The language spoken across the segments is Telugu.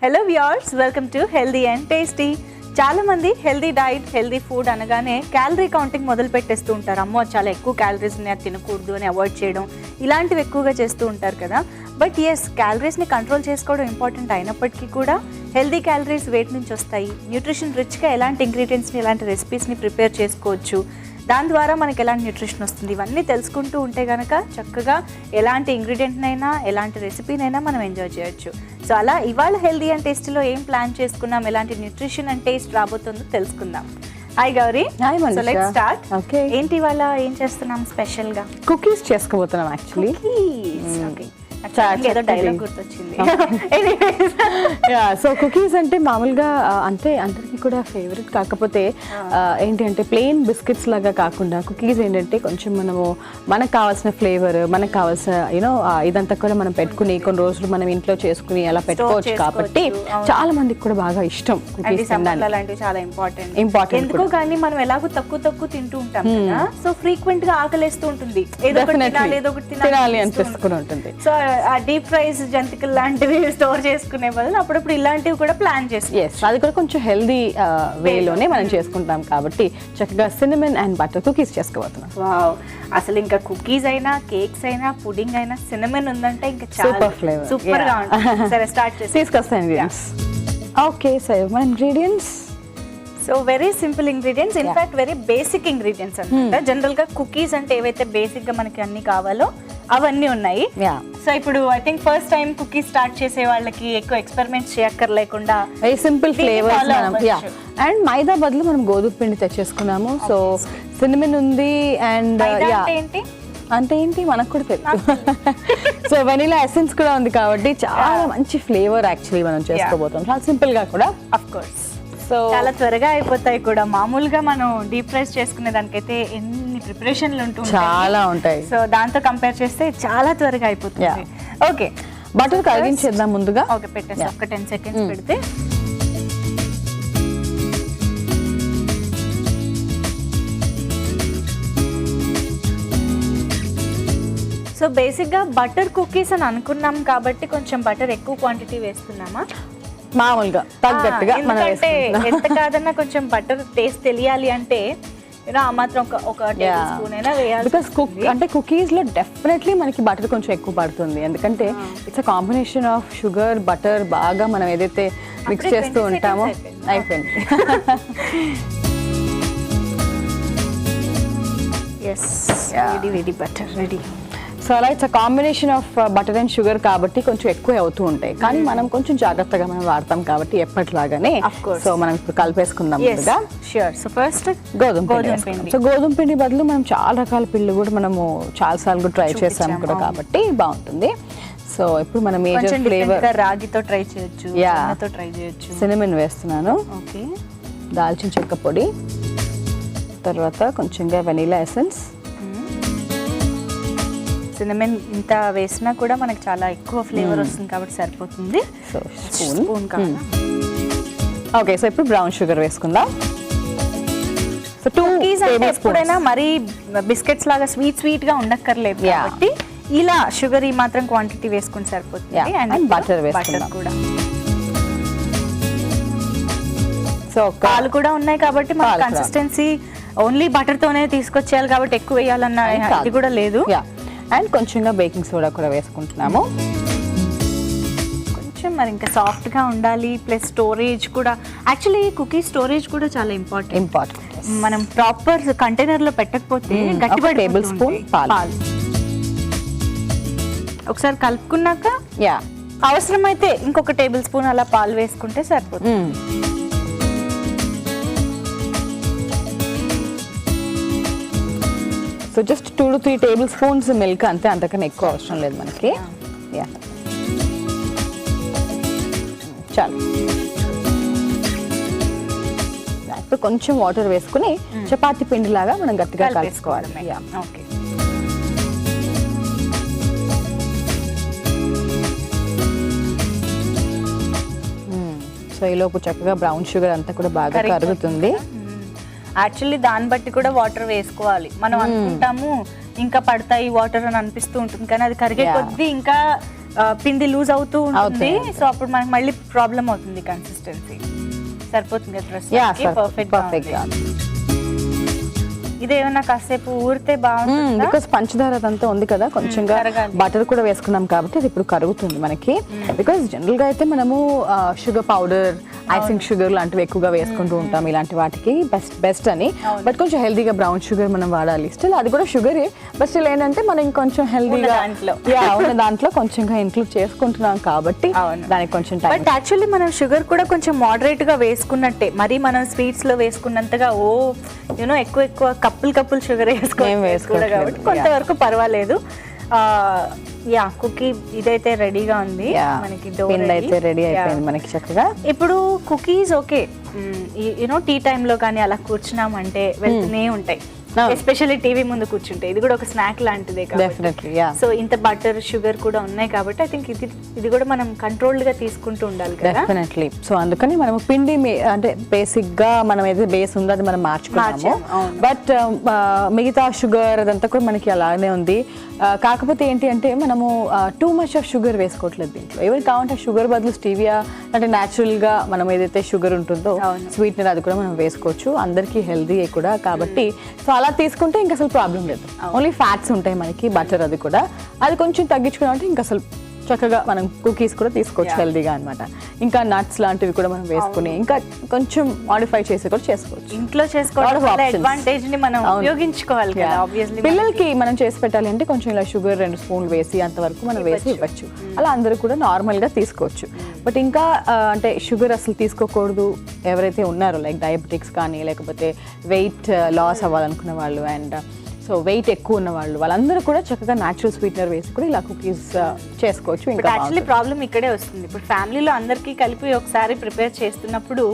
Hello viewers, welcome to healthy and tasty. చాలా మంది హెల్దీ డైట్, హెల్దీ ఫుడ్ అనగానే క్యాలరీ కౌంటింగ్ మొదలు పెట్టేస్తూ ఉంటారు. అమ్మో చాలా ఎక్కువ క్యాలరీస్ ఉన్నాయి, తినకూడదు అని అవాయిడ్ చేయడం, ఇలాంటివి ఎక్కువగా చేస్తూ ఉంటారు కదా. బట్ ఎస్, క్యాలరీస్ని కంట్రోల్ చేసుకోవడం ఇంపార్టెంట్ అయినప్పటికీ కూడా హెల్దీ క్యాలరీస్ వేటి నుంచి వస్తాయి, న్యూట్రిషన్ రిచ్గా ఎలాంటి ఇంగ్రీడియంట్స్ని, ఎలాంటి రెసిపీస్ని ప్రిపేర్ చేసుకోవచ్చు, దాని ద్వారా మనకి ఎలాంటి న్యూట్రిషన్ వస్తుంది, ఇవన్నీ తెలుసుకుంటూ ఉంటే కనుక చక్కగా ఎలాంటి ఇంగ్రీడియంట్నైనా, ఎలాంటి రెసిపీనైనా మనం ఎంజాయ్ చేయొచ్చు. సో అలా ఇవాళ హెల్దీ అండ్ టేస్టీలో ఏం ప్లాన్ చేసుకున్నాం, ఎలాంటి న్యూట్రిషన్ అండ్ టేస్ట్ రాబోతుందో తెలుసుకుందాం. Hi Gauri. So let's start. Okay, ఏంటి ఇవాళ ఏం చేస్తున్నాం స్పెషల్గా? కుకీస్ చేసుకోబోతున్నాం యాక్చువల్లీ. ఓకే, ఏదో డైలాగ్ గుర్తొచ్చింది. సో కుకీస్ అంటే మామూలుగా అంటే అందరికీ కూడా ఫేవరెట్, కాకపోతే ఏంటి అంటే ప్లెయిన్ బిస్కెట్స్ లాగా కాకుండా కుకీస్ ఏంటంటే కొంచెం మనకు కావాల్సిన ఫ్లేవర్, మనకు కావాల్సిన యూనో ఇదంతా కూడా మనం పెట్టుకుని కొన్ని రోజులు మనం ఇంట్లో చేసుకుని అలా పెట్టుకోవచ్చు. కాబట్టి చాలా మందికి కూడా బాగా ఇష్టం కుకీస్ అలాంటివి, చాలా ఇంపార్టెంట్. ఎందుకో కానీ మనం ఎలాగో తక్కువ తింటూ ఉంటాం కదా, సో ఫ్రీక్వెంట్ గా ఆకలేస్తూ ఉంటుంది, ఏదో ఒకటి తినాలి అనిపిస్తూనే ఉంటుంది. సో ఆ డీప్ ఫ్రైస్, జంతికలు లాంటివి స్టోర్ చేసుకునే బదులు అప్పుడప్పుడు ఇలాంటివి కూడా ప్లాన్ చేసుకోవచ్చు. అది కూడా కొంచెం హెల్దీ వేలోనే మనం చేసుకుంటాం కాబట్టి చక్కగా సిన్నమన్ అండ్ బటర్ కుకీస్ చేసుకోబోతున్నాం. వావ్, అసలు ఇంకా కుకీస్ అయినా, కేక్స్ అయినా, పుడింగ్ అయినా సిన్నమన్ ఉందంటే ఇంకా సూపర్ ఫ్లేవర్, సూపర్ గా ఉంటుంది. సరే స్టార్ట్ చేసి తీసుకొస్తాం ఇంగ్రీడియంట్స్. ఓకే, సో మన ingredients so very simple ingredients, in fact very basic ingredients అనమాట. జనరల్ గా కుకీస్ అంటే ఏవైతే బేసిక్ గా మనకి అన్ని కావాలో అవన్నీ ఉన్నాయి. సో ఇప్పుడు I think first time cookies start చేసే వాళ్ళకి ఎక్కువ ఎక్స్పెరిమెంట్స్ చేయక్కర్లేకుండా వెరీ సింపుల్ ఫ్లేవర్స్. అండ్ మైదా బదులు మనం గోధుమ పిండి తెచ్చేసుకున్నాము. సో సిన్నమన్ ఉంది అండ్ అంటే ఏంటి మనకు కూడా తెలుసు. సో వెనిలా ఎసెన్స్ కూడా ఉంది కాబట్టి చాలా మంచి ఫ్లేవర్ యాక్చువల్లీ మనం చేసుకోబోతాం. చాలా సింపుల్ గా కూడా, ఆఫ్ కోర్స్. సో చాలా త్వరగా అయిపోతాయి కూడా. మామూలుగా మనం డీప్ ఫ్రైస్ చేసుకునే దానికైతే ఎన్ని ప్రిపరేషన్లు చాలా ఉంటాయి. సో దాంతో కంపేర్ చేస్తే చాలా త్వరగా అయిపోతుంది. ఓకే, బటర్ కరిగించేద్దాం ముందుగా. ఓకే, పెట్టేసి ఒక 10 seconds పెడితే. సో బేసిక్గా బటర్ కుకీస్ అని అనుకున్నాం కాబట్టి కొంచెం బటర్ ఎక్కువ క్వాంటిటీ వేస్తున్నామా? మామూలుగా తగ్గట్టుగా, ఎంత కాదన్నా కొంచెం బటర్ టేస్ట్ తెలియాలి అంటే ఆ మాత్రం ఒక టేబుల్ స్పూన్ అయినా వేయాలి. బికాస్ అంటే కుకీస్ లో డెఫినెట్లీ మనకి బటర్ కొంచెం ఎక్కువ పడుతుంది, ఎందుకంటే it's a combination of sugar, butter బాగా మనం ఏదైతే మిక్స్ చేస్తూ ఉంటామో. అయిపోయింది. Ready butter ready. సో అలా it's a combination of butter and sugar కాబట్టి కొంచెం ఎక్కువ అవుతూ ఉంటాయి, కానీ మనం కొంచెం జాగ్రత్తగా మనం వాడతాం కాబట్టి ఎప్పటిలాగానే. సో మనం ఇప్పుడు కలిపేసుకుందాం. సో ఫస్ట్ గోధుమ పిండి. సో గోధుమ పిండి బదులు మనం చాలా రకాల పిండి కూడా మనము చాలా సార్లు కూడా ట్రై చేసాం కూడా కాబట్టి బాగుంటుంది. సో ఇప్పుడు మనం మేజర్ ఫ్లేవర్ రాగితో ట్రై చేయొచ్చు, ట్రై చేయొచ్చు. సిన్నమన్ వేస్తున్నాను. ఓకే, దాల్చిన చెక్క పొడి, తర్వాత కొంచెంగా వెనీలా ఎసెన్స్. సిన్నమన్ ఇంత వేసినా కూడా మనకి చాలా ఎక్కువ ఫ్లేవర్ వస్తుంది కాబట్టి సరిపోతుంది. సో స్పూన్ కావాలి. ఓకే, సో ఇప్పుడు బ్రౌన్ షుగర్ వేసుకుందాం. So 2 tablespoons. ఎప్పుడైనా మరీ బిస్కెట్స్ లాగా స్వీట్ గా ఉండక్కర్లేదు కాబట్టి ఇలా షుగర్ ఈ మాత్రం క్వాంటిటీ వేసుకుని సరిపోతుంది. అండ్ బటర్ వేసుకుందాం కూడా. సో పాలు కూడా ఉన్నాయి కాబట్టి మన కన్సిస్టెన్సీ ఓన్లీ బటర్ తోనే తీసుకొచ్చేయాలి కాబట్టి ఎక్కువ వేయాలన్న ఇది కూడా లేదు. అండ్ కొంచెంగా బేకింగ్ సోడా కూడా వేసుకుంటున్నాము. కొంచెం మరి ఇంకా సాఫ్ట్ గా ఉండాలి. ప్లస్ స్టోరేజ్ కూడా, యాక్చువల్లీ కుకీ స్టోరేజ్ కూడా చాలా ఇంపార్టెంట్. మనం ప్రాపర్ కంటైనర్ లో పెట్టకపోతే గట్టిపడి. టేబుల్ స్పూన్ పాలు. ఒకసారి కలుపుకున్నాక అవసరమైతే ఇంకొక టేబుల్ స్పూన్ అలా పాలు వేసుకుంటే సరిపోతుంది. So just 2 to 3 tablespoons milk అంతే, అంతకన్నా ఎక్కువ అవసరం లేదు మనకి. చాలు. ఇప్పుడు కొంచెం వాటర్ వేసుకుని చపాతీ పిండి లాగా మనం గట్టిగా కలుపుకోవాలి. ఓకే, సో ఈలోపు చక్కగా బ్రౌన్ షుగర్ అంతా కూడా బాగా కరుగుతుంది. యాక్చువల్లీ దాన్ని బట్టి కూడా వాటర్ వేసుకోవాలి. మనం అనుకుంటాము ఇంకా పడతాయి వాటర్ అని అనిపిస్తూ ఉంటుంది, కానీ అది కరిగే కొద్దీ ఇంకా పిండి లూజ్ అవుతూ ఉంటుంది. సో అప్పుడు మనకి మళ్ళీ ప్రాబ్లం అవుతుంది. కన్సిస్టెన్సీ సరిపోతుంది కదా డ్రెస్, పర్ఫెక్ట్. ఇదేమన్నా కాసేపు ఊరితే బాగుంటుంది బికాస్ పంచదార అదంతా ఉంది కదా, కొంచెంగా బటర్ కూడా వేసుకున్నాం కాబట్టి అది ఇప్పుడు కరుగుతుంది మనకి. బికాస్ జనరల్ గా అయితే మనము షుగర్ పౌడర్, ఐసింగ్ షుగర్ లాంటివి ఎక్కువగా వేసుకుంటూ ఉంటాం ఇలాంటి వాటికి బెస్ట్ అని. బట్ కొంచెం హెల్దీగా బ్రౌన్ షుగర్ మనం వాడాలి. స్టిల్ అది కూడా షుగరే, బట్ స్టిల్ ఏంటంటే మనం ఇంకొంచెం హెల్దీగా ఉన్న దాంట్లో కొంచెంగా ఇంక్లూడ్ చేసుకుంటున్నాం కాబట్టి దానికి కొంచెం టైం. బట్ యాక్చువల్లీ మనం షుగర్ కూడా కొంచెం మోడరేట్ గా వేసుకున్నట్టే, మరి మనం స్వీట్స్ లో వేసుకున్నంతగా ఎక్కువ కప్పులు షుగర్ వేసుకోవాలి కాబట్టి కొంతవరకు పర్వాలేదు. కుకీ ఇదైతే రెడీగా ఉంది మనకి, పిండి అయితే రెడీ అయిపోయింది మనకి చక్కగా. ఇప్పుడు కుకీస్ ఓకే, టీ టైమ్ లో కానీ అలా కూర్చున్నామంటే వెళ్తూనే ఉంటాయి, ఎస్పెషల్లీ టీవీ ముందు కూర్చుంటే. ఇది కూడా ఒక స్నాక్ లాంటిదే కాబట్టి, సో ఇంత బటర్ షుగర్ కూడా ఉన్నాయి కాబట్టి ఐ థింక్ ఇది కూడా మనం కంట్రోల్డ్ గా తీసుకుంటూ ఉండాలి కదా. డెఫినెట్లీ. సో అందుకని మనం పిండి అంటే బేసిక్ గా మనం ఏదైతే బేస్ ఉందో అది మనం మార్చుకున్నాము. బట్ మిగతా షుగర్ అదంతా కూడా మనకి అలానే ఉంది. కాకపోతే ఏంటి అంటే మనము టూ మచ్ ఆఫ్ షుగర్ వేసుకోవట్లేదు దీంట్లో. ఎవరికి కావాలంటే షుగర్ బదులు స్టీవియా అంటే న్యాచురల్ గా మనం ఏదైతే షుగర్ ఉంటుందో స్వీట్నర్ అది కూడా మనం వేసుకోవచ్చు. అందరికీ హెల్దీ కూడా కాబట్టి సో అలా తీసుకుంటే ఇంకా అసలు ప్రాబ్లం లేదు. ఓన్లీ ఫ్యాట్స్ ఉంటాయి మనకి, బటర్ అది కూడా, అది కొంచెం తగ్గించుకున్నామంటే ఇంకా అసలు చక్కగా మనం కుకీస్ కూడా తీసుకోవచ్చు హెల్దీగా అనమాట. ఇంకా నట్స్ లాంటివి కూడా మనం వేసుకుని ఇంకా కొంచెం మాడిఫై చేసి కూడా చేసుకోవచ్చు. ఇంట్లో అడ్వాంటేజ్ ని మనం ఉపయోగించుకోవాలి కదా. ఆబ్వియస్లీ పిల్లలకి మనం చేసి పెట్టాలి అంటే కొంచెం ఇలా షుగర్ 2 స్పూన్లు వేసి అంతవరకు మనం వేసి ఇవ్వచ్చు. అలా అందరూ కూడా నార్మల్ గా తీసుకోవచ్చు. బట్ ఇంకా అంటే షుగర్ అసలు తీసుకోకూడదు ఎవరైతే ఉన్నారో, లైక్ డయాబెటిక్స్ కానీ లేకపోతే వెయిట్ లాస్ అవ్వాలనుకున్న వాళ్ళు అండ్ సో వెయిట్ ఎక్కువ ఉన్న వాళ్ళు, వాళ్ళందరూ కూడా చక్కగా న్యాచురల్ స్వీట్నర్ వేసి కూడా ఇలా కుకీస్ చేసుకోవచ్చు. ఇంకా యాక్చువల్లీ ప్రాబ్లం ఇక్కడే వస్తుంది. ఇప్పుడు ఫ్యామిలీలో అందరికీ కలిపి ఒకసారి ప్రిపేర్ చేస్తున్నప్పుడు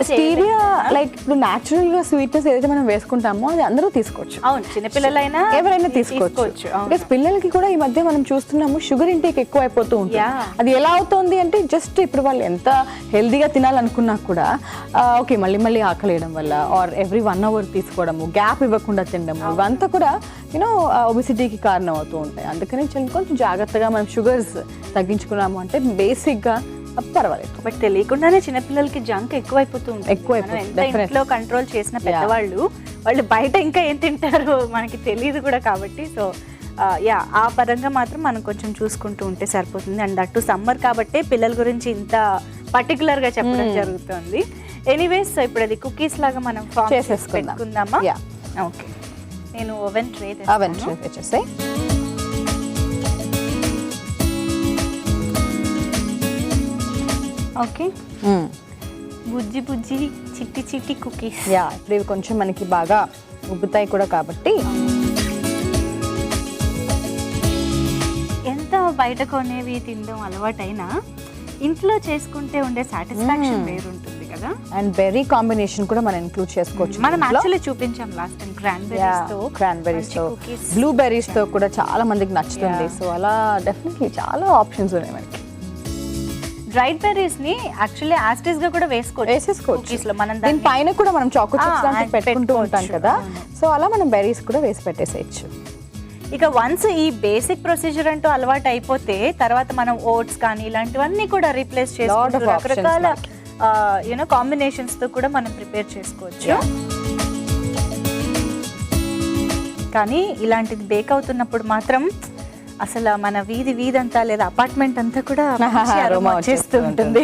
స్టీవియా లైక్ ఇప్పుడు న్యాచురల్ గా స్వీట్నెస్ ఏదైతే మనం వేసుకుంటామో అది అందరూ తీసుకోవచ్చు. అవును, చిన్నపిల్లలైనా ఎవరైనా తీసుకోవచ్చు. బికాస్ పిల్లలకి కూడా ఈ మధ్య మనం చూస్తున్నాము షుగర్ ఇంటేక్ ఎక్కువ అయిపోతూ ఉంటుంది. అది ఎలా అవుతుంది అంటే జస్ట్ ఇప్పుడు వాళ్ళు ఎంత హెల్దీగా తినాలనుకున్నా కూడా ఓకే మళ్ళీ ఆకలేయడం వల్ల ఆర్ ఎవ్రీ 1 hour తీసుకోవడము, గ్యాప్ ఇవ్వకుండా తినడము, ఇవంతా కూడా ఒబిసిటీకి కారణం అవుతూ ఉంటాయి. అందుకని కొంచెం జాగ్రత్తగా మనం షుగర్స్ తగ్గించుకున్నాము అంటే బేసిక్ గా పర్వాలేదు. బట్ తెలియకుండానే చిన్నపిల్లలకి జంక్ ఎక్కువైపోతూ ఉంటుంది. ఇంట్లో కంట్రోల్ చేసిన పెద్దవాళ్ళు వాళ్ళు బయట ఇంకా ఏం తింటారో మనకి తెలియదు కూడా కాబట్టి సో ఆ పరంగా మాత్రం మనం కొంచెం చూసుకుంటూ ఉంటే సరిపోతుంది. అండ్ అటు సమ్మర్ కాబట్టి పిల్లల గురించి ఇంత పర్టికులర్ గా చెప్పడం జరుగుతుంది. ఎనీవేస్ సో ఇప్పుడు అది కుకీస్ లాగా మనం పెట్టుకుందామా? ఓకే, నేను ఓవెన్ ట్రే తెచ్చేసి ఓకే, బుజ్జి చిట్టి కుకీస్. ఇప్పుడు ఇవి కొంచెం మనకి బాగా ఉబ్బుతాయి కూడా కాబట్టి. ఎంత బయట కొనేవి తినడం అలవాటైనా ఇంట్లో చేసుకుంటే ఉండే సాటిస్ఫాక్షన్ వేరుంటుంది కదా. అండ్ బెర్రీ కాంబినేషన్ కూడా మనం ఇంక్లూడ్ చేసుకోవచ్చు. మనం యాక్చువల్లీ చూపించాం లాస్ట్ టైం క్రాన్బెర్రీస్ తో బ్లూబెర్రీస్ తో కూడా చాలా మందికి నచ్చుతుంది. సో అలా డెఫినెట్లీ చాలా ఆప్షన్స్ ఉన్నాయి మనకి. డ్రైడ్ బెర్రీస్ ని యాక్చువల్లీ యాస్టిస్ గా కూడా వేసేసుకోవచ్చు. మనం దీని పైన కూడా మనం చాకో చిప్స్ లాంటివి పెట్టుకుంటూ ఉంటాం కదా, సో అలా మనం బెర్రీస్ కూడా వేసి పెట్టేసేయచ్చు. ఇక వన్స్ ఈ బేసిక్ ప్రొసీజర్ అంటూ అలవాటు అయిపోతే తర్వాత మనం ఓట్స్ కానీ ఇలాంటివన్నీ కూడా రీప్లేస్ చేసుకోవచ్చు. రకరకాల కాంబినేషన్స్ తో కూడా మనం ప్రిపేర్ చేసుకోవచ్చు. కానీ ఇలాంటిది బేక్ అవుతున్నప్పుడు మాత్రం అసలు మన వీధి అంతా లేదా అపార్ట్మెంట్ అంతా కూడా అరోమా వచ్చేస్తూ ఉంటుంది.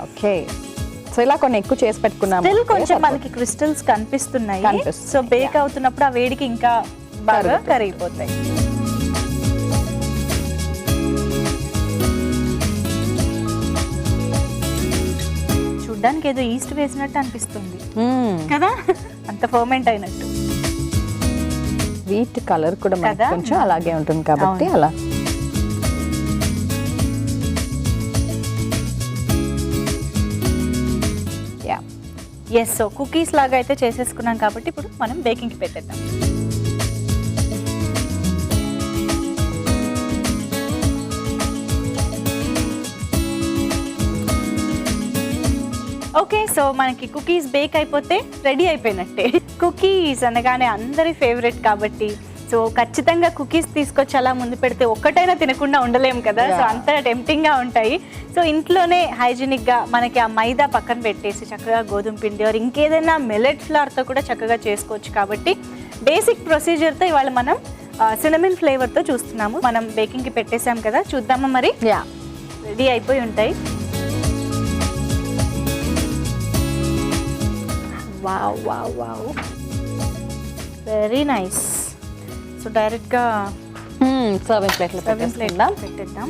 ఓకే, సో ఇలా కొన్ని ఎక్కువ చేసి పెట్టుకున్నాం. కొంచెం మనకి క్రిస్టల్స్ కనిపిస్తున్నాయి. సో బేక్ అవుతున్నప్పుడు ఆ వేడికి ఇంకా బాగా కరిగిపోతాయి. చూడ్డానికి ఏదో ఈస్ట్ వేసినట్టు అనిపిస్తుంది కదా, అంత ఫర్మెంట్ అయినట్టు. వీట్ కలర్ కూడా మనకి కొంచెం అలాగే ఉంటుంది కాబట్టి అలా. ఎస్, సో కుకీస్ లాగా అయితే చేసేసుకున్నాం కాబట్టి ఇప్పుడు మనం బేకింగ్కి పెట్టేద్దాం. ఓకే, సో మనకి కుకీస్ బేక్ అయిపోతే రెడీ అయిపోయినట్టే. కుకీస్ అనగానే అందరి ఫేవరెట్ కాబట్టి సో ఖచ్చితంగా కుకీస్ తీసుకొచ్చి అలా ముందు పెడితే ఒక్కటైనా తినకుండా ఉండలేము కదా. సో అంత టెంప్టింగ్గా ఉంటాయి. సో ఇంట్లోనే హైజీనిక్గా మనకి ఆ మైదా పక్కన పెట్టేసి చక్కగా గోధుమ పిండి ఆర్ ఇంకేదైనా మిల్లెట్ ఫ్లవర్తో కూడా చక్కగా చేసుకోవచ్చు. కాబట్టి బేసిక్ ప్రొసీజర్తో ఇవాళ మనం సినమన్ ఫ్లేవర్తో చూస్తున్నాము. మనం బేకింగ్కి పెట్టేసాం కదా, చూద్దామా మరి. రెడీ అయిపోయి ఉంటాయి. Wow wow wow, very nice. So డైరెక్ట్గా సర్వింగ్ ప్లేట్లో పెట్టేద్దాం.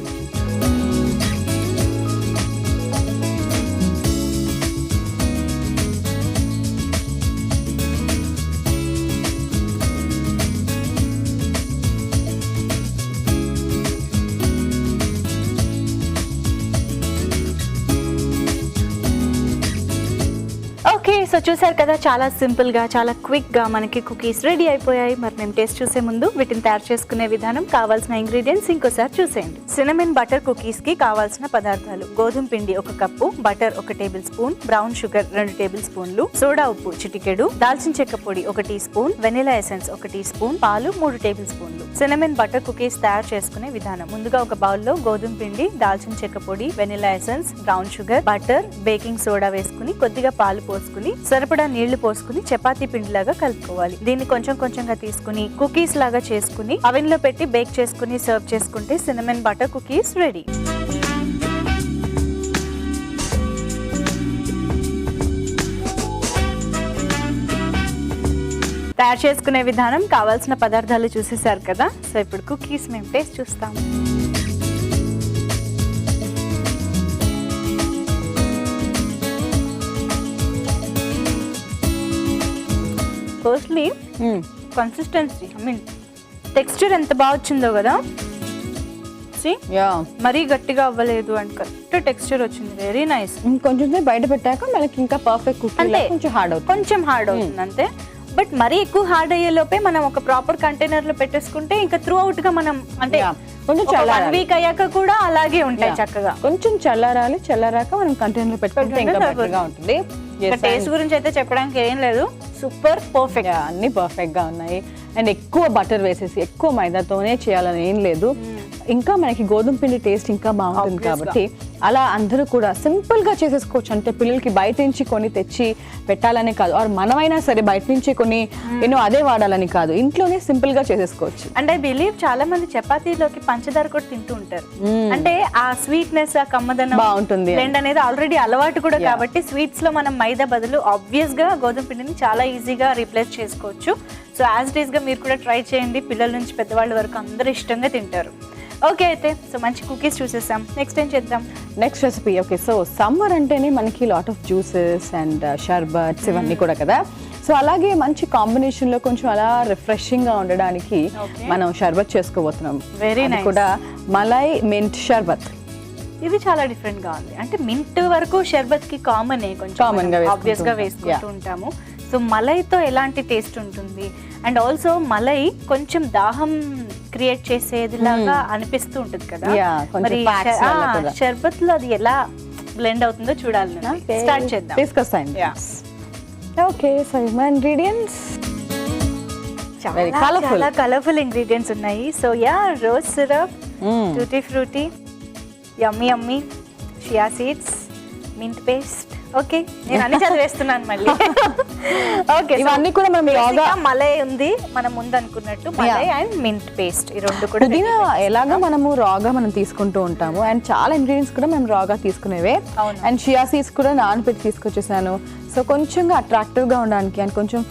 ఓకే, సో చూసారు కదా, చాలా సింపుల్గా చాలా క్విక్గా మనకి కుకీస్ రెడీ అయిపోయాయి. మరి మేము టేస్ట్ చూసే ముందు వీటిని తయారు చేసుకునే విధానం, కావాల్సిన ఇంగ్రీడియంట్స్ ఇంకోసారి చూసేయండి. సినమన్ బటర్ కుకీస్కి కావాల్సిన పదార్థాలు: గోధుమ పిండి 1 cup, butter 1 tablespoon, brown sugar 2 table స్పూన్లు, సోడా ఉప్పు చిటికెడు, దాల్చిన చెక్క పొడి 1 teaspoon, vanilla essence 1 teaspoon, పాలు 3 టేబుల్ స్పూన్లు. సినమన్ బటర్ కుకీస్ తయారు చేసుకునే విధానం: ముందుగా ఒక బౌల్లో గోధుమ పిండి, దాల్చిన చెక్క పొడి, vanilla essence, brown sugar, butter, baking soda వేసుకుని కొద్దిగా పాలు పోసుకుని సరిపడా నీళ్లు పోసుకుని చపాతీ పిండిలాగా కలుపుకోవాలి. దీన్ని కొంచెం కొంచెంగా తీసుకుని కుకీస్ లాగా చేసుకుని అవెన్ లో పెట్టి బేక్ చేసుకుని సర్వ్ చేసుకుంటే సినమన్ బటర్ కుకీస్ రెడీ. తయారు చేసుకునే విధానం, కావాల్సిన పదార్థాలు చూసేసారు కదా. సో ఇప్పుడు కుకీస్ మేము టేస్ట్ చూస్తాం. Firstly consistency, I mean texture ఎంత బాగా వచ్చిందో కదా. మరీ గట్టిగా అవ్వలేదు అండ్ కరెక్ట్ టెక్స్చర్ వచ్చింది, వెరీ నైస్. కొంచెం బయట పెట్టాక మనకి ఇంకా పర్ఫెక్ట్ అంటే కొంచెం హార్డ్ అవుతుంది అంతే. బట్ మరీ ఎక్కువ హార్డ్ అయ్యే లోపే మనం ఒక ప్రాపర్ కంటైనర్ లో పెట్టేసుకుంటే ఇంకా త్రూ అవుట్ గా మనం అంటే కొంచెం 1 వీక్ అయ్యాక కూడా అలాగే ఉంటాయి చక్కగా. కొంచెం చల్లారాలి, చల్లారాక మనం కంటైనర్ లో పెట్టుకుంటే ఇంకా బెటర్ గా ఉంటుంది. టేస్ట్ గురించి అయితే చెప్పడానికి ఏం లేదు, సూపర్ పర్ఫెక్ట్, అన్ని పర్ఫెక్ట్ గా ఉన్నాయి. అండ్ ఎక్కువ బటర్ వేసేసి ఎక్కువ మైదాతోనే చేయాలని ఏం లేదు. ఇంకా మనకి గోధుమ పిండి టేస్ట్ ఇంకా బాగుంటుంది కాబట్టి అలా అందరూ కూడా సింపుల్ గా చేసేసుకోవచ్చు. అంటే పిల్లలకి బయట నుంచి కొని తెచ్చి పెట్టాలని కాదు, ఆర్ మనమైనా సరే బయట నుంచి కొన్ని అదే వాడాలని కాదు, ఇంట్లోనే సింపుల్ గా చేసేసుకోవచ్చు. అండ్ ఐ బిలీవ్ చాలా మంది చపాతీలోకి పంచదార కూడా తింటూ ఉంటారు. అంటే ఆ స్వీట్నెస్, ఆ కమ్మదనం బాగుంటుంది అనేది ఆల్రెడీ అలవాటు కూడా కాబట్టి స్వీట్స్ లో మనం మైదా బదులు ఆబ్వియస్ గా గోధుమ పిండిని చాలా ఈజీగా రీప్లేస్ చేసుకోవచ్చు. సో యాజ్ ఇట్ ఈస్ గా మీరు కూడా ట్రై చేయండి, పిల్లల నుంచి పెద్దవాళ్ళ వరకు అందరూ ఇష్టంగా తింటారు. ఓకే, అయితే సో మంచి కుకీస్ చూసేసాం, నెక్స్ట్ ఏం చేద్దాం? Next recipe. Okay, so summer అంటేనే మనకి లాట్ ఆఫ్ జ్యూసెస్ అండ్ షర్బట్స్ ఇవన్నీ కూడా కదా. సో అలాగే మంచి కాంబినేషన్ లో కొంచెం అలా రిఫ్రెషింగ్ గా ఉండడానికి మనం షర్బత్ చేసుకోబోతున్నాం. Very nice. కూడా మలై మింట్ షర్బత్. ఇది చాలా డిఫరెంట్ గా ఉంది. అంటే మింట్ వరకు షర్బత్ కి కామన్, కొంచెం కామన్ గా ఆబ్వియస్ గా వేసుకుంటూ ఉంటాము. సో మలైతో ఎలాంటి టేస్ట్ ఉంటుంది? అండ్ ఆల్సో మలై కొంచెం దాహం క్రియేట్ చేసేదిలాగా అనిపిస్తూ ఉంటుంది కదా. మరి షర్బత్ లో అది ఎలా బ్లెండ్ అవుతుందో చూడాలి. స్టార్ట్ చేద్దాం, తీసుకొస్తాను. ఓకే, సో మా ఇంగ్రీడియంట్స్ చాలా కలర్ఫుల్ ఇంగ్రీడియంట్స్ ఉన్నాయి. So yeah, rose syrup, tutti frutti, yummy yummy, chia seeds, mint paste. Okay, నేను అన్ని చదివేస్తున్నాను మళ్ళీ. ఓకే, ఇవన్నీ కూడా మనం రాగా మలై ఉంది మనం ముందు అనుకున్నట్టు, మలై అండ్ మింట్ పేస్ట్, ఈ రెండు కూడా. పుదీనా ఎలాగా మనము రాగా మనం తీసుకుంటూ ఉంటాము, అండ్ చాలా ఇంగ్రీడియంట్స్ కూడా మేము రాగా తీసుకునేవే. అండ్ షియా సీడ్స్ కూడా నానబెట్టి తీసుకొచ్చేసాను. సో కొంచెంగా అట్రాక్టివ్ గా ఉండడానికి అండ్ కొంచెం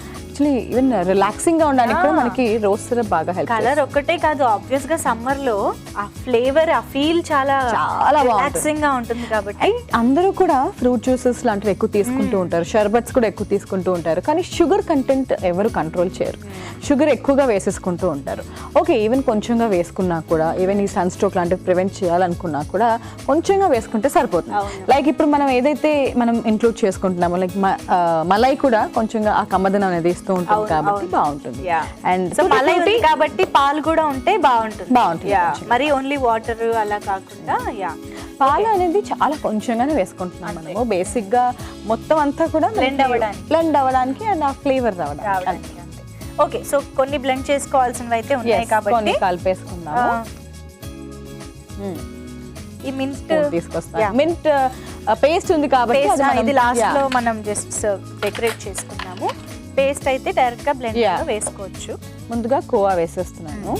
ఈవెన్ రిలాక్సింగ్ గా ఉండడానికి కూడా మనకి రోజ్ సిరప్ బాగా హెల్ప్. కలర్ ఒక్కటే కాదు, ఆబ్వియస్ గా సమ్మర్ లో ఆ ఫ్లేవర్, ఆ ఫీల్ చాలా రిలాక్సింగ్ గా ఉంటుంది కాబట్టి. అందరూ కూడా ఫ్రూట్ జ్యూసెస్ లాంటివి ఎక్కువ తీసుకుంటూ ఉంటారు, షర్బత్స్ కూడా ఎక్కువ తీసుకుంటూ ఉంటారు, కానీ షుగర్ కంటెంట్ ఎవరు కంట్రోల్ చేయరు, షుగర్ ఎక్కువగా వేసేసుకుంటూ ఉంటారు. ఓకే, ఈవెన్ కొంచెంగా వేసుకున్నా కూడా, ఈవెన్ ఈ సన్ స్ట్రోక్ లాంటివి ప్రివెంట్ చేయాలనుకున్నా కూడా కొంచెంగా వేసుకుంటే సరిపోతుంది. లైక్ ఇప్పుడు మనం ఏదైతే మనం ఇంక్లూడ్ చేసుకుంటున్నామో, లైక్ మలై కూడా కొంచెంగా ఆ కమ్మదనం అనేది ఇస్తుంది. వస్తూ ఉంటుంది కాబట్టి బాగుంటుంది. అండ్ సో మలై ఉంది కాబట్టి పాలు కూడా ఉంటే బాగుంటుంది. బాగుంటుంది. మరి ఓన్లీ వాటర్ అలా కాకుండా పాలు అనేది చాలా కొంచెంగానే వేసుకుంటున్నాం మనము. బేసిక్ గా మొత్తం అంతా కూడా బ్లెండ్ అవ్వడానికి అండ్ ఆ ఫ్లేవర్ రావడానికి. ఓకే, సో కొన్ని బ్లెండ్ చేసుకోవాల్సినవి అయితే ఉన్నాయి కాబట్టి కలిపేసుకుందాము. ఈ మింట్ తీసుకొస్తాం. మింట్ పేస్ట్ ఉంది కాబట్టి ఇది లాస్ట్ లో మనం జస్ట్ డెకరేట్ చేసుకున్నాము. పేస్ట్ అయితే డైరెక్ట్ గా బ్లెండ్ లో వేసుకోవచ్చు. ముందుగా కోవా వేసేస్తున్నాను.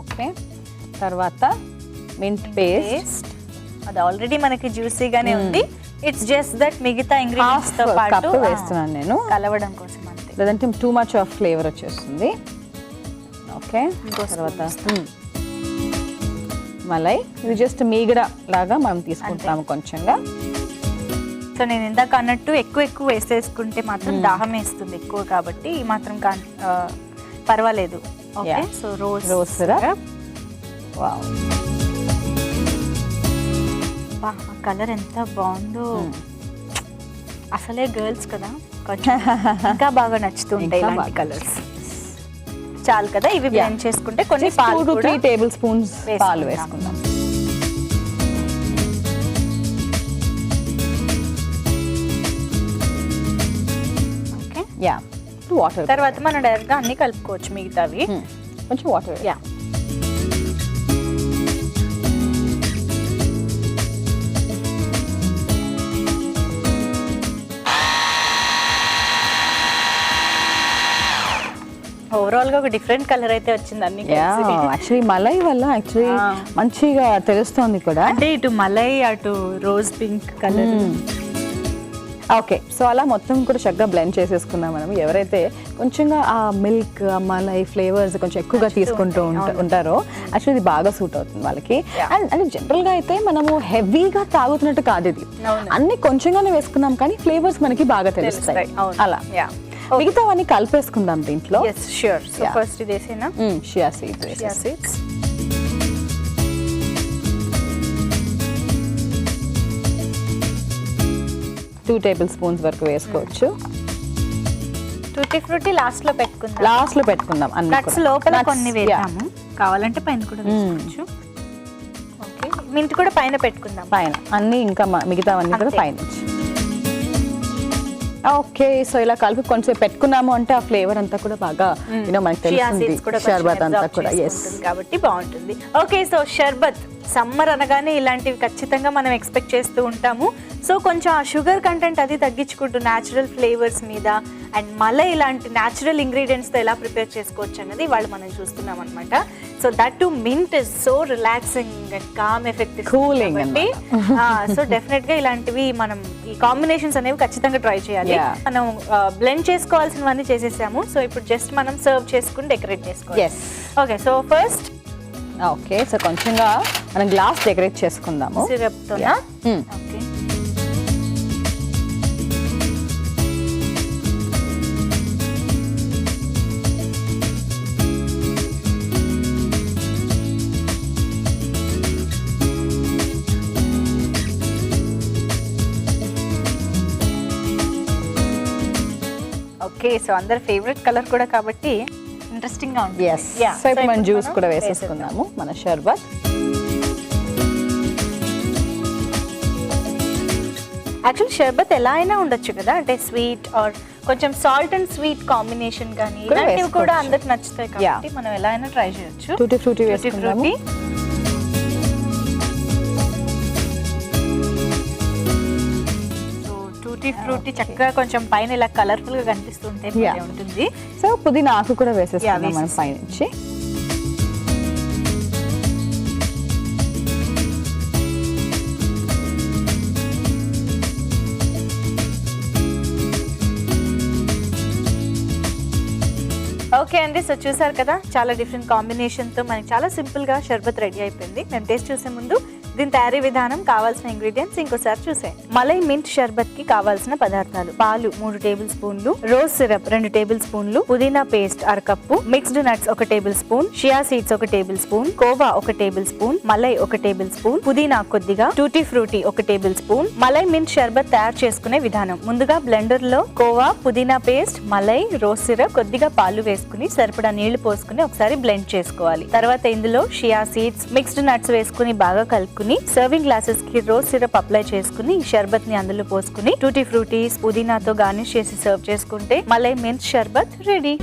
ఓకే, తర్వాత మింట్ పేస్ట్ అది ఆల్రెడీ మనకి జ్యూసీగానే ఉంది. ఇట్స్ జస్ట్ దట్ మిగతా ఇంగ్రీడియెంట్స్ తో పాటు వేస్తున్నాను నేను కలవడం కోసం అంతే, లేదంటే టూ మచ్ ఆఫ్ ఫ్లేవర్ వచ్చేస్తుంది. ఓకే, తర్వాత మలై ఇది జస్ట్ మీగడ లాగా మనం తీసుకుంటాము కొంచెంగా. సో నేను ఇందాక అన్నట్టు ఎక్కువ వేసేసుకుంటే మాత్రం దాహం వేస్తుంది ఎక్కువ, కాబట్టి ఈ మాత్రం పర్వాలేదు. Okay, so rose syrup. Wow, ఆ కలర్ ఎంత బాగుందో. అసలే గర్ల్స్ కదా, కొంచెం ఇంకా బాగా నచ్చుతుంటాయి ఇలాంటి కలర్స్. చాలు కదా, ఇవి బ్లెండ్ చేసుకుంటే కొన్ని పాలు 2-3 టేబుల్ స్పూన్స్ పాలు వేసుకుందాం. ఓకే, వాటర్ తర్వాత మనం డైరెక్ట్ గా అన్ని కలుపుకోవచ్చు మిగతావి. కొంచెం వాటర్. ఓవరాల్ గా ఒక డిఫరెంట్ కలర్ అయితే వచ్చింది అన్ని. యాక్చువల్లీ మలై వల్ల యాక్చువల్లీ మంచిగా తెలుస్తోంది కూడా, అంటే ఇటు మలై అటు rose pink colour. Okay, so అలా మొత్తం కూడా చక్కగా బ్లెండ్ చేసేసుకుందాం మనం. ఎవరైతే కొంచెంగా ఆ మిల్క్ మలై ఫ్లేవర్స్ కొంచెం ఎక్కువగా తీసుకుంటూ ఉంటారో యాక్చువల్లీ ఇది బాగా సూట్ అవుతుంది వాళ్ళకి. అండ్ అంటే జనరల్గా అయితే మనము హెవీగా తాగుతున్నట్టు కాదు ఇది, అన్ని కొంచెంగానే వేసుకున్నాం కానీ ఫ్లేవర్స్ మనకి బాగా తెలుస్తాయి. అలా మిగతావన్నీ కలిపేసుకుందాం దీంట్లో. షూర్. సో ఫస్ట్ ఇది వేసేనా? షియా సీడ్స్. 2 టేబుల్ స్పూన్స్ వరకు వేసుకోవచ్చు. టూటీ ఫ్రూటీ లాస్ట్ లో పెట్టుకుందాం. నట్స్ లోపల కొన్ని వేద్దాము, కావాలంటే పైన కూడా వేసుకోవచ్చు. ఓకే, మింట్ కూడా పైన పెట్టుకుందాం. పైన అన్ని ఇంకా మిగతావన్నీ కూడా పైన. ఓకే, సో ఇలా కలిపి కొంచెం పెట్టుకున్నాము అంటే ఆ ఫ్లేవర్ అంతా కూడా బాగా మనకి తెలుస్తుంది. షర్బత్ అంతా కూడా కాబట్టి బాగుంటుంది. ఓకే, సో షర్బత్ సమ్మర్ అనగానే ఇలాంటివి ఖచ్చితంగా మనం ఎక్స్పెక్ట్ చేస్తూ ఉంటాము. సో కొంచెం ఆ షుగర్ కంటెంట్ అది తగ్గించుకుంటూ న్యాచురల్ ఫ్లేవర్స్ మీద అండ్ మళ్ళీ ఇలాంటి న్యాచురల్ ఇంగ్రీడియంట్స్తో ఎలా ప్రిపేర్ చేసుకోవచ్చు అన్నది వాళ్ళు మనం చూస్తున్నాం అనమాట. So that to mint is so relaxing and calm effect, cooling అండి. సో డెఫినెట్ గా ఇలాంటివి మనం ఈ కాంబినేషన్స్ అనేవి ఖచ్చితంగా ట్రై చేయాలి. మనం బ్లెండ్ చేసుకోవాల్సినవన్నీ చేసేసాము. సో ఇప్పుడు జస్ట్ మనం సర్వ్ చేసుకుని డెకరేట్ చేసుకోవాలి. Okay, so first okay, so కొంచెంగా మనం గ్లాస్ డెకరేట్ చేసుకుందాము సిరప్ తో. ఓకే, ఓకే, సో అందరి ఫేవరెట్ కలర్ కూడా కాబట్టి ఇంట్రెస్టింగ్ గా ఉంటుంది. సో ఇప్పుడు మనం జ్యూస్ కూడా వేసేసుకుందాము మన షర్బత్. యాక్చువల్లీ షర్బత్ ఎలా అయినా ఉండొచ్చు కదా, అంటే స్వీట్ ఆర్ కొంచెం సాల్ట్ అండ్ స్వీట్ కాంబినేషన్ కానీ ఇలాంటివి కూడా అందరికి నచ్చుతాయి కాబట్టి మనం ఎలా అయినా ట్రై చేయొచ్చు. టూటీ ఫ్రూటీ వేసుకుందాము. టూటీ ఫ్రూటీ చక్కగా కొంచెం పైన ఇలా కలర్ఫుల్ గా కనిపిస్తుంటే ఉంటుంది. సో పుదీనా ఆకు కూడా వేసేసుకుందాం మనం పైనుంచి. ఓకే అండి, సో చూసారు కదా చాలా డిఫరెంట్ కాంబినేషన్తో మనకి చాలా సింపుల్గా షర్బత్ రెడీ అయిపోయింది. మేము టేస్ట్ చూసే ముందు దీని తయారీ విధానం, కావాల్సిన ఇంగ్రీడియంట్స్ ఇంకోసారి చూసేయండి. మలై మింట్ షర్బత్ కి కావాల్సిన పదార్థాలు: పాలు 3 టేబుల్ స్పూన్లు, రోజ్ సిరప్ 2 టేబుల్ స్పూన్లు, పుదీనా paste 1/2 cup, mixed nuts 1 tablespoon, chia seeds 1 tablespoon, కోవా 1 టేబుల్ స్పూన్, మలై 1 టేబుల్ స్పూన్, పుదీనా కొద్దిగా, టూటీ ఫ్రూటీ 1 టేబుల్ స్పూన్. మలై మింట్ షర్బత్ తయారు చేసుకునే విధానం: ముందుగా బ్లెండర్ లో కోవా, పుదీనా పేస్ట్, మలై, రోజ్ సిరప్, కొద్దిగా పాలు వేసుకుని సరిపడా నీళ్లు పోసుకుని ఒకసారి బ్లెండ్ చేసుకోవాలి. తర్వాత ఇందులో షియా సీడ్స్, మిక్స్డ్ నట్స్ వేసుకుని బాగా కలుపుకుని సర్వింగ్ గ్లాసెస్ కి రోజ్ సిరప్ అప్లై చేసుకుని షర్బత్ ని అందులో పోసుకుని టూటీ ఫ్రూటీస్, పుదీనాతో గార్నిష్ చేసి సర్వ్ చేసుకుంటే మలై మింట్ షర్బత్ రెడీ.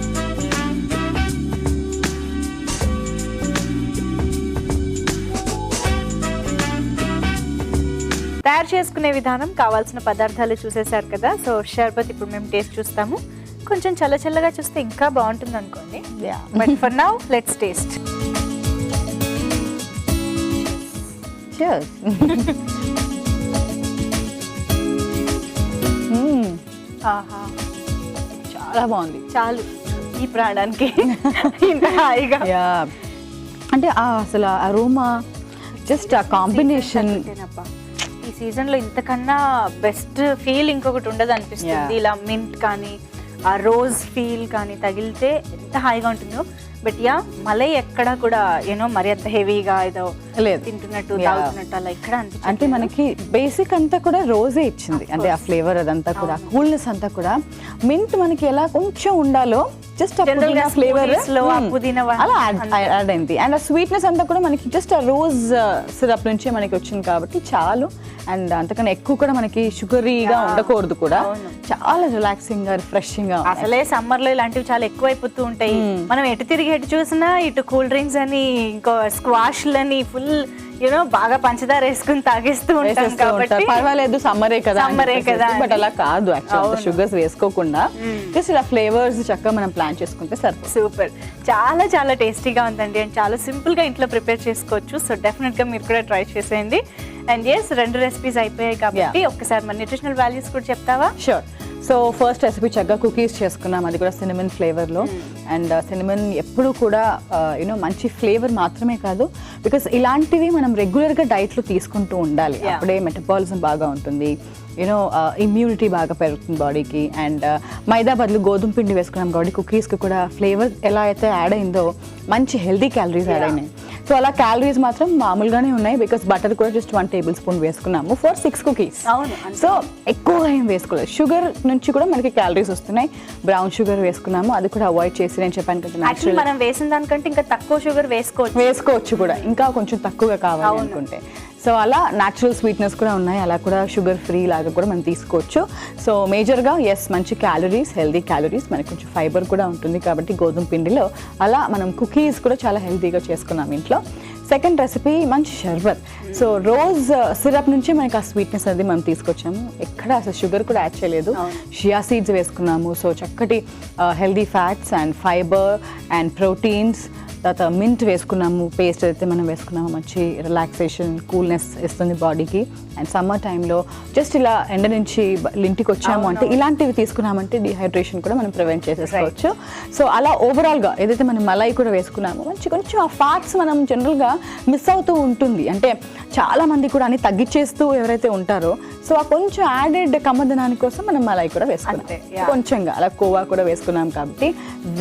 తయారు చేసుకునే విధానం, కావాల్సిన పదార్థాలు చూసేశారు కదా. సో షర్బత్ ఇప్పుడు మేము టేస్ట్ చూస్తాము. కొంచెం చల్లగా చూస్తే ఇంకా బాగుంటుంది అనుకోండి. But for now let's taste. ఆహా, చాలా బాగుంది. చాలు ఈ ప్రాణానికి ఇంత హాయిగా. అంటే అసలు అరోమా, జస్ట్ ఆ కాంబినేషన్. ఈ సీజన్ లో ఇంతకన్నా బెస్ట్ ఫీల్ ఇంకొకటి ఉండదు అనిపిస్తుంది. ఇలా మింట్ కానీ ఆ రోజ్ ఫీల్ కానీ తగిలితే ఎంత హాయిగా ఉంటుందో. బట్ యా, మలై ఎక్కడ కూడా ఏనో మరి అంత హెవీగా ఏదో లేదు తింటున్నట్టు తాగుతున్నట్టు అలా ఇక్కడ అనిపించింది. అంటే మనకి బేసిక్ అంతా కూడా రోజే ఇచ్చింది. అంటే ఆ ఫ్లేవర్ అదంతా కూడా, కూల్నెస్ అంతా కూడా. మింట్ మనకి ఎలా కొంచెం ఉండాలో జస్ట్ ఫ్లేవర్ అలా యాడ్ అయింది. అండ్ ఆ స్వీట్నెస్ అంతా కూడా మనకి జస్ట్ ఆ రోజ్ సిరప్ నుంచే మనకి వచ్చింది కాబట్టి చాలు. అండ్ అంతకన్నా ఎక్కువ కూడా మనకి షుగరీగా ఉండకూడదు కూడా. చాలా రిలాక్సింగ్ గా, రిఫ్రెషింగ్ గా. అసలే సమ్మర్ లో ఇలాంటివి చాలా ఎక్కువ అయిపోతూ ఉంటాయి. మనం ఎటు తిరిగి ఎటు చూసినా ఇటు కూల్ డ్రింక్స్ అని, ఇంకో స్క్వాష్లని, ఫుల్ యూనో బాగా పంచదార వేసుకుని తాగేస్తూ ఉంటాం కాబట్టి పర్వాలేదు, సమ్మరే కదా. బట్ అలా కాదు, యాక్చువల్లీ షుగర్స్ వేసుకోకుండా జస్ట్ ఇలా ఫ్లేవర్స్ చక్కగా మనం ప్లాన్ చేసుకుంటే సరిపోతుంది. సూపర్, చాలా టేస్టీగా ఉందండి. అండ్ చాలా సింపుల్ గా ఇంట్లో ప్రిపేర్ చేసుకోవచ్చు. సో డెఫినెట్ గా మీరు కూడా ట్రై చేసేయండి. అండ్ ఎస్, 2 రెసిపీస్ అయిపోయాయి కాబట్టి ఒక్కసారి మన న్యూట్రిషనల్ వాల్యూస్ కూడా చెప్తావా? షూర్. సో ఫస్ట్ రెసిపీ చక్కగా కుకీస్ చేసుకున్నాం, అది కూడా సినమన్ ఫ్లేవర్లో. అండ్ సినమన్ ఎప్పుడు కూడా యూనో మంచి ఫ్లేవర్ మాత్రమే కాదు, బికాస్ ఇలాంటివి మనం రెగ్యులర్గా డైట్లో తీసుకుంటూ ఉండాలి. అప్పుడే మెటబాలిజం బాగా ఉంటుంది, యూనో ఇమ్యూనిటీ బాగా పెరుగుతుంది బాడీకి. అండ్ మైదా బదులు గోధుమ పిండి వేసుకున్నాం కాబట్టి కుకీస్కి కూడా ఫ్లేవర్ ఎలా అయితే యాడ్ అయిందో మంచి హెల్దీ క్యాలరీస్ యాడ్ అయినాయి. సో అలా క్యాలరీస్ మాత్రం మామూలుగానే ఉన్నాయి, బికాస్ బటర్ కూడా జస్ట్ 1 టేబుల్ స్పూన్ వేసుకున్నాము ఫర్ 6 కుకీస్. సో ఎక్కువగా ఏం వేసుకోలేదు. షుగర్ నుంచి కూడా మనకి క్యాలరీస్ వస్తున్నాయి. బ్రౌన్ షుగర్ వేసుకున్నాము, అది కూడా అవాయిడ్ చేసి, నేను చెప్పాను కదా, మనం వేసిన దానికంటే ఇంకా తక్కువ షుగర్ వేసుకోవచ్చు కూడా, ఇంకా కొంచెం తక్కువగా కావాలి అనుకుంటే. సో అలా న్యాచురల్ స్వీట్నెస్ కూడా ఉన్నాయి, అలా కూడా షుగర్ ఫ్రీ లాగా కూడా మనం తీసుకోవచ్చు. సో మేజర్గా ఎస్, మంచి క్యాలరీస్, హెల్దీ క్యాలరీస్, మనకి కొంచెం ఫైబర్ కూడా ఉంటుంది కాబట్టి గోధుమ పిండిలో. అలా మనం కుకీస్ కూడా చాలా హెల్తీగా చేసుకున్నాం ఇంట్లో. సెకండ్ రెసిపీ మంచి షర్బత్. సో రోజ్ సిరప్ నుంచి మనకి ఆ స్వీట్నెస్ అనేది మనం తీసుకొచ్చాము, ఎక్కడ అసలు షుగర్ కూడా యాడ్ చేయలేదు. షియా సీడ్స్ వేసుకున్నాము, సో చక్కటి healthy fats and fibre and proteins. తర్వాత మింట్ వేసుకున్నాము, పేస్ట్ అయితే మనం వేసుకున్నాము, మంచి రిలాక్సేషన్, కూల్నెస్ ఇస్తుంది బాడీకి. అండ్ సమ్మర్ టైంలో జస్ట్ ఇలా ఎండ నుంచి ఇంటికి వచ్చాము అంటే ఇలాంటివి తీసుకున్నామంటే డిహైడ్రేషన్ కూడా మనం ప్రివెంట్ చేసేసుకోవచ్చు. సో అలా ఓవరాల్గా ఏదైతే మనం మలై కూడా వేసుకున్నామో మంచి కొంచెం ఆ ఫ్యాట్స్ మనం జనరల్గా మిస్ అవుతూ ఉంటుంది. అంటే చాలామంది కూడా అన్ని తగ్గించేస్తూ ఎవరైతే ఉంటారో, సో ఆ కొంచెం యాడెడ్ కమ్మదనాని కోసం మనం మలై కూడా వేసుకున్నాం కొంచెంగా. అలా కోవా కూడా వేసుకున్నాం కాబట్టి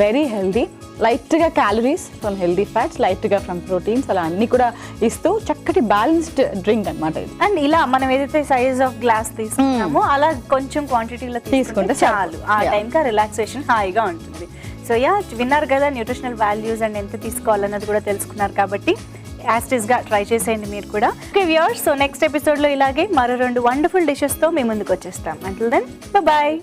వెరీ హెల్దీ. లైట్గా క్యాలరీస్ ఫ్రమ్ హెల్దీ ఫ్యాట్స్, లైట్గా ఫ్రమ్ ప్రోటీన్స్, అలా అన్ని కూడా ఇస్తూ చక్కటి బ్యాలెన్స్డ్ డ్రింక్ అనమాట ఇది. అండ్ ఇలా మనం ఏదైతే సైజ్ ఆఫ్ గ్లాస్ తీసుకున్నామో అలా కొంచెం క్వాంటిటీలో తీసుకుంటే చాలు, ఆ టైంకి రిలాక్సేషన్ హాయిగా ఉంటుంది. సో యా, విన్నారు కదా న్యూట్రిషనల్ వాల్యూస్ అండ్ ఎంత తీసుకోవాలన్నది కూడా తెలుసుకున్నారు కాబట్టి యాస్టిస్గా ట్రై చేసేయండి మీరు కూడా. ఓకే వ్యూవర్స్, సో నెక్స్ట్ ఎపిసోడ్లో ఇలాగే మరో 2 వండర్ఫుల్ డిషెస్తో మీ ముందుకు వచ్చేస్తాం. Until then bye.